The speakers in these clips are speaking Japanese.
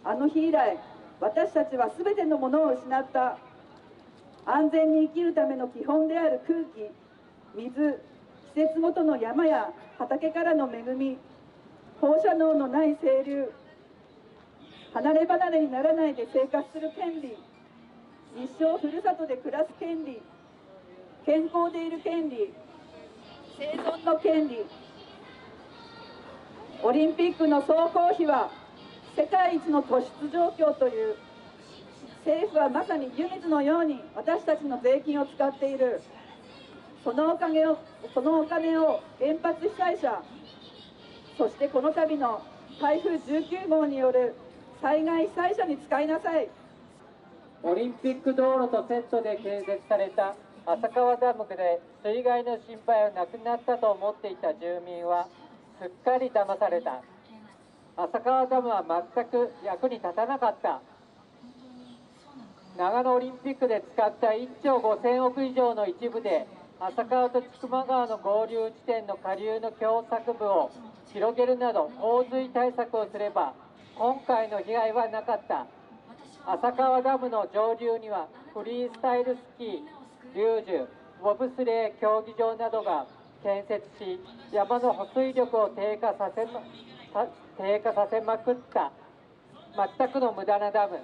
あの日以来、私たちはすべてのものを失った。安全に生きるための基本である空気、水、季節ごとの山や畑からの恵み、放射能のない清流、離れ離れにならないで生活する権利、一生ふるさとで暮らす権利、健康でいる権利、生存の権利。オリンピックの総工費は世界一の突出状況という。政府はまさに湯水のように私たちの税金を使っている。そのお金を原発被災者、そしてこの度の台風19号による災害被災者に使いなさい。オリンピック道路とセットで建設された浅川ダムで水害の心配はなくなったと思っていた住民はすっかり騙された。浅川ダムは全く役に立たなかった。長野オリンピックで使った1兆5000億以上の一部で浅川と千曲川の合流地点の下流の狭窄部を広げるなど洪水対策をすれば今回の被害はなかった。浅川ダムの上流にはフリースタイルスキー、リュージュ、ボブスレー競技場などが建設し、山の保水力を低下させまくった全くの無駄なダム。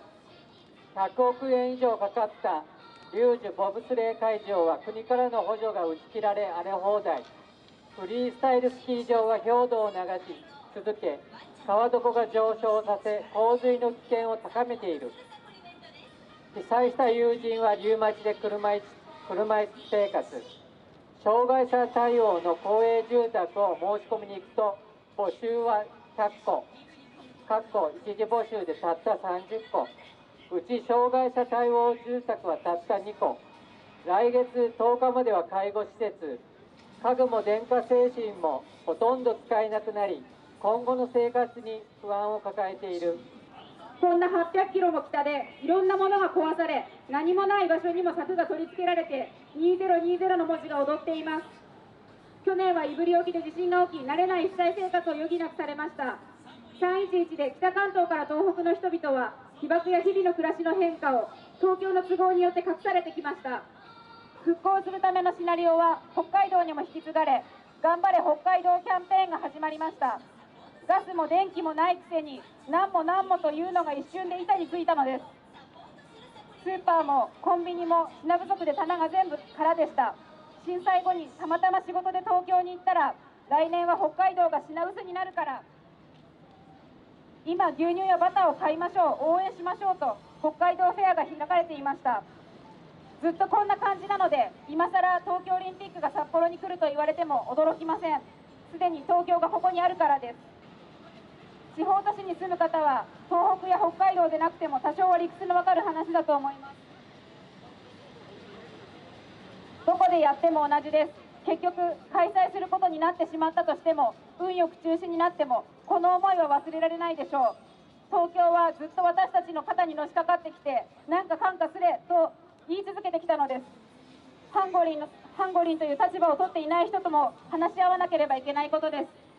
100億円以上かかったリュージュボブスレー会場は国からの補助が打ち切られ荒れ放題。フリースタイルスキー場は氷土を流し続け、川床が上昇させ洪水の危険を高めている。被災した友人はリウマチで車椅子生活。障害者対応の公営住宅を申し込みに行くと募集は100戸、一時募集でたった30戸、うち障害者対応住宅はたった2戸。来月10日までは介護施設、家具も電化製品もほとんど使えなくなり、今後の生活に不安を抱えている。こんな800キロも北でいろんなものが壊され、何もない場所にも柵が取り付けられて2020の文字が踊っています。去年は胆振沖で地震が起き、慣れない被災生活を余儀なくされました。311で北関東から東北の人々は被爆や日々の暮らしの変化を東京の都合によって隠されてきました。復興するためのシナリオは北海道にも引き継がれ、頑張れ北海道キャンペーンが始まりました。ガスも電気もないくせに何もというのが一瞬で板についたのです。スーパーもコンビニも品不足で棚が全部空でした。震災後にたまたま仕事で東京に行ったら、来年は北海道が品薄になるから今牛乳やバターを買いましょう、応援しましょうと北海道フェアが開かれていました。ずっとこんな感じなので、今さら東京オリンピックが札幌に来ると言われても驚きません。すでに東京がここにあるからです。地方都市に住む方は東北や北海道でなくても多少は理屈のわかる話だと思います。どこでやっても同じです。結局開催することになってしまったとしても、運よく中止になってもこの思いは忘れられないでしょう。東京はずっと私たちの肩にのしかかってきて、なんかかんかすれと言い続けてきたのです。ハンゴリンという立場を取っていない人とも話し合わなければいけないことです。